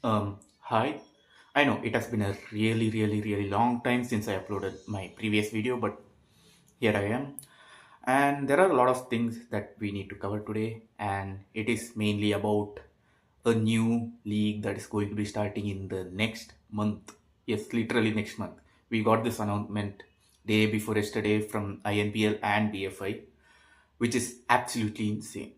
Hi. I know it has been a really long time since I uploaded my previous video, but here I am. And there are a lot of things that we need to cover today, and it is mainly about a new league that is going to be starting in the next month. Yes, literally next month. We got this announcement day before yesterday from INBL and BFI, which is absolutely insane.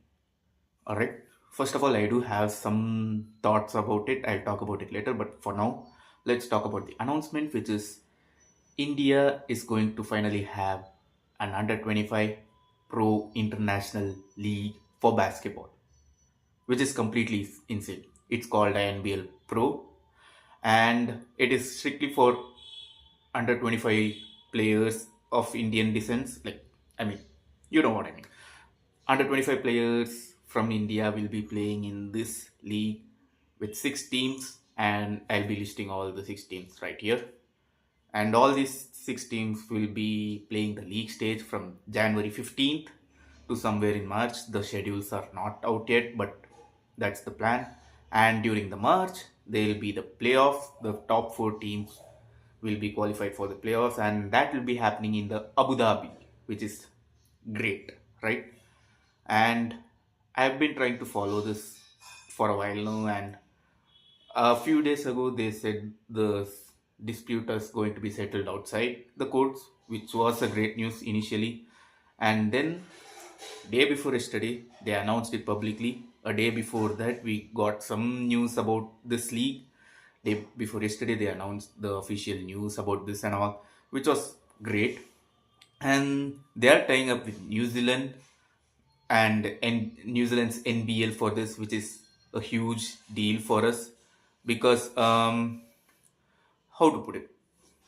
All right. First of all, I do have some thoughts about it. I'll talk about it later. But for now, let's talk about the announcement, which is India is going to finally have an under 25 pro international league for basketball, which is completely insane. It's called INBL Pro, and it is strictly for under 25 players of Indian descent. Like, I mean, you know what I mean. Under 25 players from India will be playing in this league with six teams, and I'll be listing all the six teams right here. And all these six teams will be playing the league stage from January 15th to somewhere in March. The schedules are not out yet, but that's the plan. And during the March, there will be the playoffs. The top four teams will be qualified for the playoffs, and that will be happening in the Abu Dhabi, which is great, right? And I've been trying to follow this for a while now, and a few days ago they said the dispute is going to be settled outside the courts, which was a great news initially. And then day before yesterday they announced it publicly. A day before that we got some news about this league. Day before yesterday they announced the official news about this and all, which was great. And they are tying up with New Zealand and New Zealand's NBL for this, which is a huge deal for us because how to put it,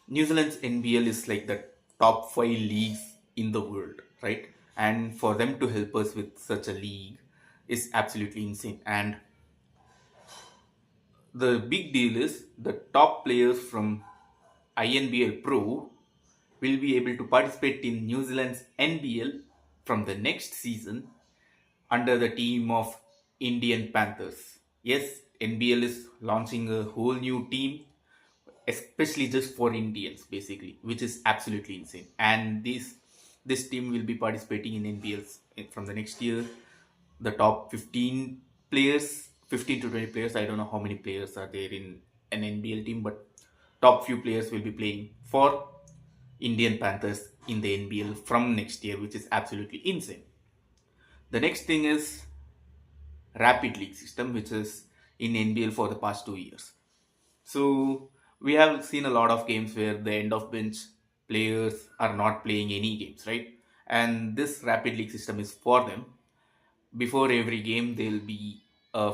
New Zealand's NBL is like the top five leagues in the world, right? And for them to help us with such a league is absolutely insane. And the big deal is the top players from INBL Pro will be able to participate in New Zealand's NBL from the next season under the team of Indian Panthers. Yes, NBL is launching a whole new team, especially just for Indians, basically, which is absolutely insane. And this team will be participating in NBLs from the next year. The top 15 players, 15 to 20 players, I don't know how many players are there in an NBL team, but top few players will be playing for Indian Panthers in the NBL from next year, which is absolutely insane. The next thing is rapid league system, which is in NBL for the past 2 years. So we have seen a lot of games where the end of bench players are not playing any games, right? And this rapid league system is for them. Before every game, there'll be a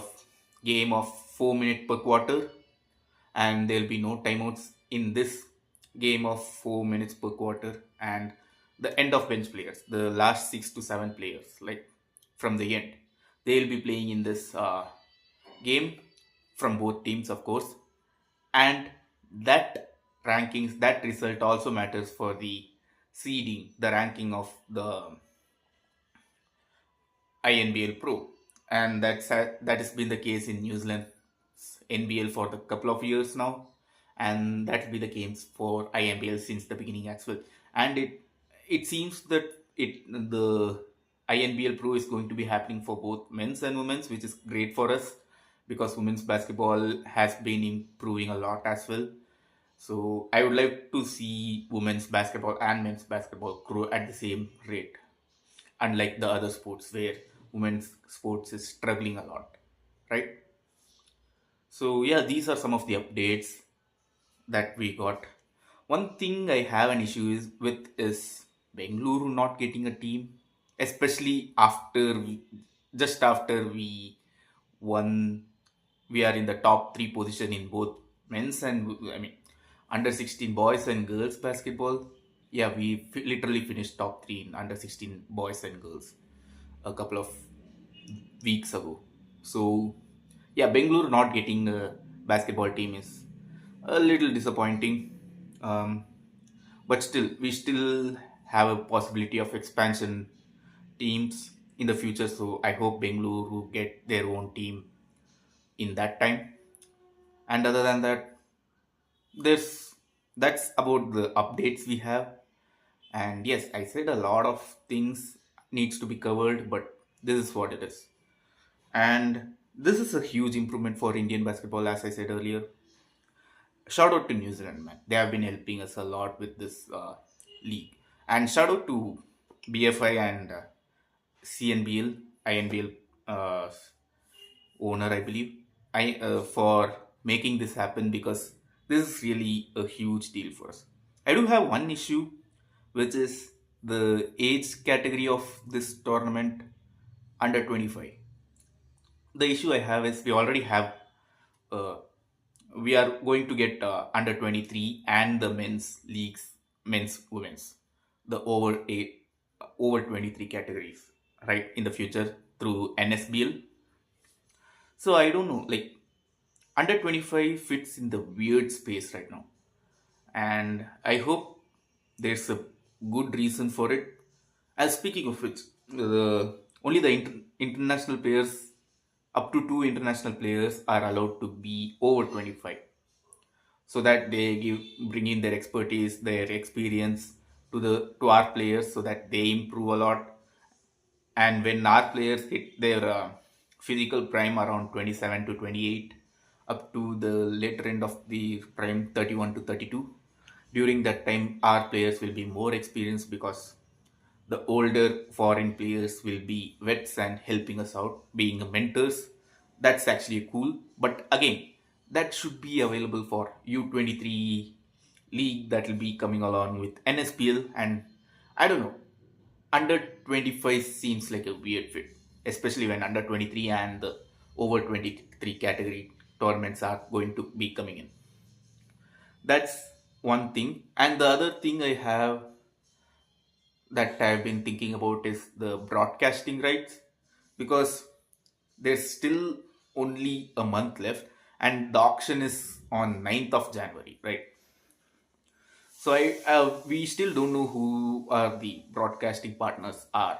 game of 4 minutes per quarter, and there'll be no timeouts in this game of 4 minutes per quarter. And the end of bench players, the last 6 to 7 players, like from the end, they'll be playing in this game from both teams, of course. And that rankings, that result also matters for the seeding, the ranking of the INBL Pro. And that has been the case in New Zealand NBL for the couple of years now, and that will be the case for INBL since the beginning as well. And it seems that the INBL Pro is going to be happening for both men's and women's, which is great for us because women's basketball has been improving a lot as well. So I would like to see women's basketball and men's basketball grow at the same rate, unlike the other sports where women's sports is struggling a lot, right? So yeah, these are some of the updates that we got. One thing I have an issue is Bengaluru not getting a team, especially just after we won. We are in the top three position in both men's and I mean under 16 boys and girls basketball. Yeah, we literally finished top three in under 16 boys and girls a couple of weeks ago. So yeah, Bangalore not getting a basketball team is a little disappointing. Um, but still, we still have a possibility of expansion teams in the future. So I hope Bangalore will get their own team in that time. And other than that, there's that's about the updates we have. And yes, I said a lot of things needs to be covered, but this is what it is. And this is a huge improvement for Indian basketball, as I said earlier. Shout out to New Zealand, man. They have been helping us a lot with this league. And shout out to BFI and CNBL, INBL owner, I believe, for making this happen, because this is really a huge deal for us. I do have one issue, which is the age category of this tournament, under 25. The issue I have is we already have, uh, we are going to get under 23 and the men's leagues, men's, women's, the over 23 categories, right, in the future through NSBL. So I don't know, like under 25 fits in the weird space right now, and I hope there's a good reason for it. As speaking of which, only the international players, up to two international players, are allowed to be over 25, so that they bring in their expertise, their experience to our players, so that they improve a lot. And when our players hit their physical prime around 27 to 28, up to the later end of the prime 31 to 32, during that time our players will be more experienced, because the older foreign players will be vets and helping us out, being mentors. That's actually cool. But again, that should be available for U23 league that will be coming along with NSPL. And I don't know, under 25 seems like a weird fit, especially when under 23 and the over 23 category tournaments are going to be coming in. That's one thing. And the other thing I have that I've been thinking about is the broadcasting rights, because there's still only a month left and the auction is on 9th of January, right? So we still don't know who are the broadcasting partners are.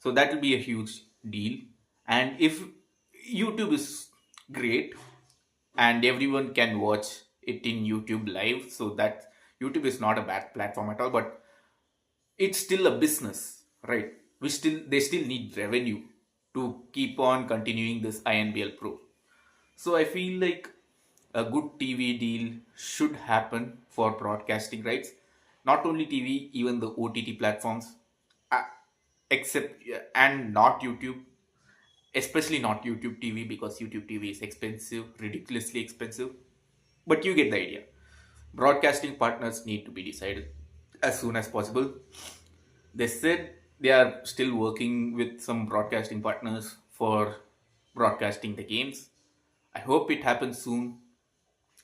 So that will be a huge deal. And if YouTube is great and everyone can watch it in YouTube live, so that YouTube is not a bad platform at all, but it's still a business, right? They still need revenue to keep on continuing this INBL Pro. So I feel like a good TV deal should happen for broadcasting rights. Not only TV, even the OTT platforms, uh, except and not YouTube, especially not YouTube TV, because YouTube TV is expensive, ridiculously expensive. But you get the idea. Broadcasting partners need to be decided as soon as possible. They said they are still working with some broadcasting partners for broadcasting the games. I hope it happens soon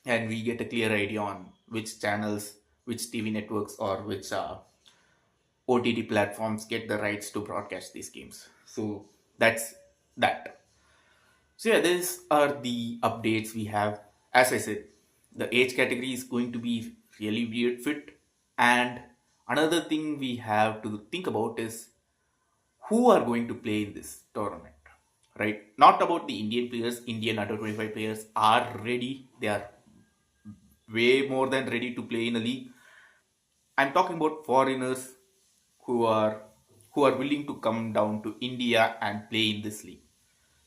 and we get a clear idea on which channels, which TV networks, or which OTT platforms get the rights to broadcast these games. So that's that. So yeah, these are the updates we have. As I said, the age category is going to be really weird fit. And another thing we have to think about is who are going to play in this tournament, right? Not about the Indian players. Indian under 25 players are ready. They are way more than ready to play in a league. I'm talking about foreigners who are willing to come down to India and play in this league.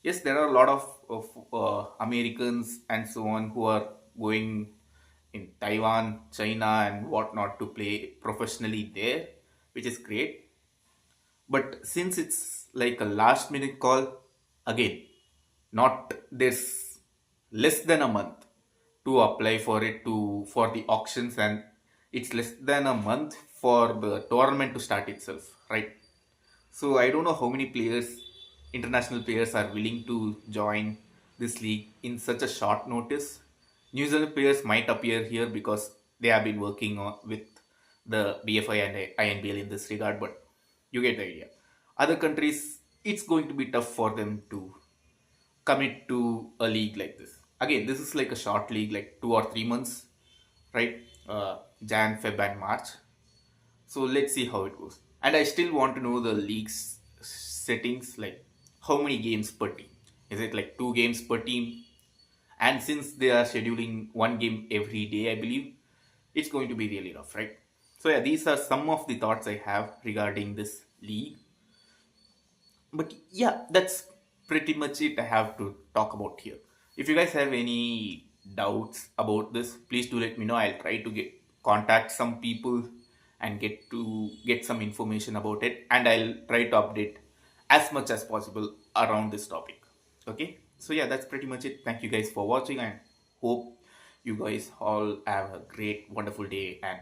Yes, there are a lot of Americans and so on who are going in Taiwan, China, and whatnot to play professionally there, which is great. But since it's like a last minute call, again, not there's less than a month to apply for it to for the auctions, and it's less than a month for the tournament to start itself, right? So I don't know how many players, international players, are willing to join this league in such a short notice. New Zealand players might appear here because they have been working with the BFI and INBL in this regard, but you get the idea. Other countries, it's going to be tough for them to commit to a league like this. Again, this is like a short league, like 2 or 3 months, right? Jan, Feb, and March. So let's see how it goes. And I still want to know the league's settings, like how many games per team. Is it like 2 games per team? And since they are scheduling one game every day, I believe it's going to be really rough, right? So yeah, these are some of the thoughts I have regarding this league. But yeah, that's pretty much it I have to talk about here. If you guys have any doubts about this, please do let me know. I'll try to get contact some people and get some information about it, and I'll try to update as much as possible around this topic. Okay, so yeah, that's pretty much it. Thank you guys for watching, and hope you guys all have a great wonderful day, and